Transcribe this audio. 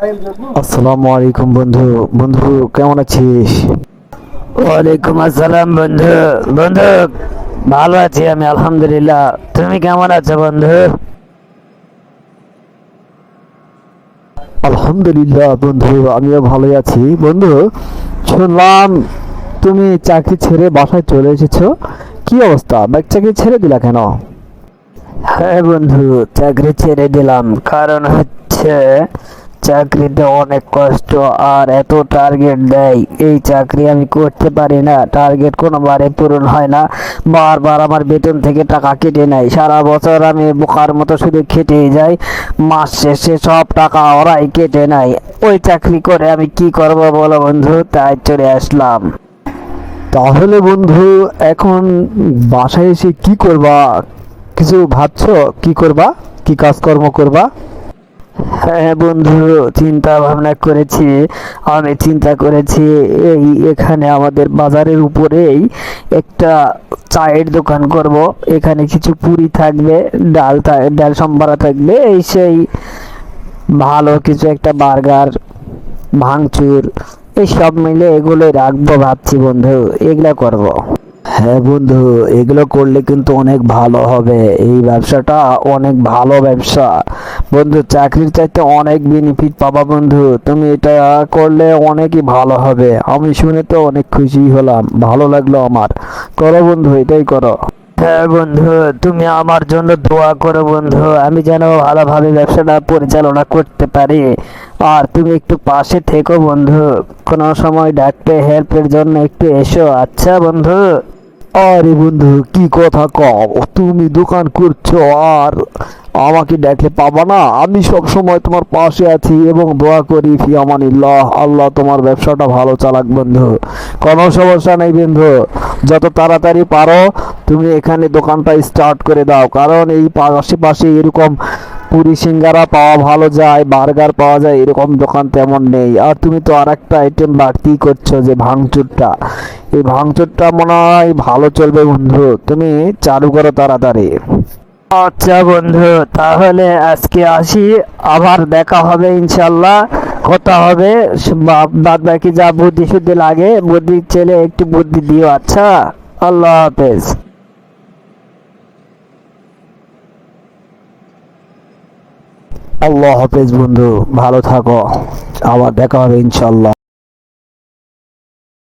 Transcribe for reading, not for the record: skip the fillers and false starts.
আসসালামু আলাইকুম বন্ধু। বন্ধু কেমন আছিস? ওয়ালাইকুম আসসালাম বন্ধু। বন্ধু, ভালো আছি আমি আলহামদুলিল্লাহ। তুমি কেমন আছো বন্ধু? আলহামদুলিল্লাহ বন্ধু, আমিও ভালোই আছি। বন্ধু, শুনলাম তুমি চাকরি ছেড়ে বাসায় চলে এসেছো। কি অবস্থা, চাকরি ছেড়ে দিলা কেন? হ্যাঁ বন্ধু, চাকরি ছেড়ে দিলাম। কারণ হচ্ছে চাকরিতে অনেক কষ্ট আর এত টার্গেট দেয়, এই চাকরি আমি করতে পারি না। টার্গেট কোনোবারে পূরণ হয় না, বারবার আমার বেতন থেকে টাকা কেটে নেয়। সারা বছর আমি বোকার মতো শুধু খেটেই যাই, মাস শেষে সব টাকা ওরাই কেটে নেয়। ওই চাকরি করে আমি কি করব বলো বন্ধু, তাই চলে আসলাম। তাহলে বন্ধু, এখন বাসায় এসে কি করবা? কিছু ভাবছো? কি করবা, কি কাজকর্ম করবা? হ্যাঁ বন্ধু, চিন্তা ভাবনা করেছি। আমি চিন্তা করেছি এই এখানে আমাদের বাজারের উপরেই একটা চায়ের দোকান করব। এখানে কিছু পুরি থাকবে, ডাল সম্বরা থাকবে, এই সেই ভালো কিছু একটা বার্গার, ভাঙচুর, এই সব মিলে এগুলোই রাখবো ভাবছি বন্ধু, এগুলা করব। হ্যাঁ বন্ধু, এগুলো করলে কিন্তু অনেক ভালো হবে। এই ব্যবসাটা অনেক ভালো ব্যবসা বন্ধু। চাকরির চাইতে অনেক বেনিফিট পাবা বন্ধু। তুমি এটা করলে অনেকই ভালো হবে। আমি শুনে তো অনেক খুশি হলাম, ভালো লাগলো আমার। করো বন্ধু, এটাই করো। হ্যাঁ বন্ধু, তুমি আমার জন্য দোয়া করো বন্ধু, আমি যেন ভালোভাবে ব্যবসাটা পরিচালনা করতে পারি। আর তুমি একটু পাশে থেকো বন্ধু, কোনো সময় ডাকতে হেল্পের জন্য একটু এসো, আচ্ছা বন্ধু? আরে বন্ধু, কি কথা কও! তুমি দোকান করছো আর আমাকে দেখলে পাবা না? আমি সব সময় তোমার পাশে আছি এবং দোয়া করি ফি আমানিল্লাহ। আল্লাহ তোমার ব্যবসাটা ভালো চালাক বন্ধু। কোনো সমস্যা নেই বন্ধু। যত তাড়াতাড়ি পারো তুমি এখানে দোকানটা স্টার্ট করে দাও, কারণ এই আশেপাশে এরকম পুরি সিঙ্গারা পাওয়া ভালো যায়, বার্গার পাওয়া যায়, এরকম দোকান তেমন নেই। আর তুমি তো আর একটা আইটেম বাড়তি করছো, যে ভাঙচুরটা। এই ভাঙচুরটা মনে হয় ভালো চলবে বন্ধু, তুমি চালু করো তাড়াতাড়ি। আচ্ছা বন্ধু, তাহলে আজকে আসি, আবার দেখা হবে ইনশাল্লাহ, কথা হবে। বাদ বাকি যা বুদ্ধি শুদ্ধি লাগে, বুদ্ধি ছেলে একটু বুদ্ধি দিও, আচ্ছা? আল্লাহ হাফেজ। আল্লাহ হাফেজ বন্ধু, ভালো থাকো। আবার দেখা হবে ইনশাল্লাহ।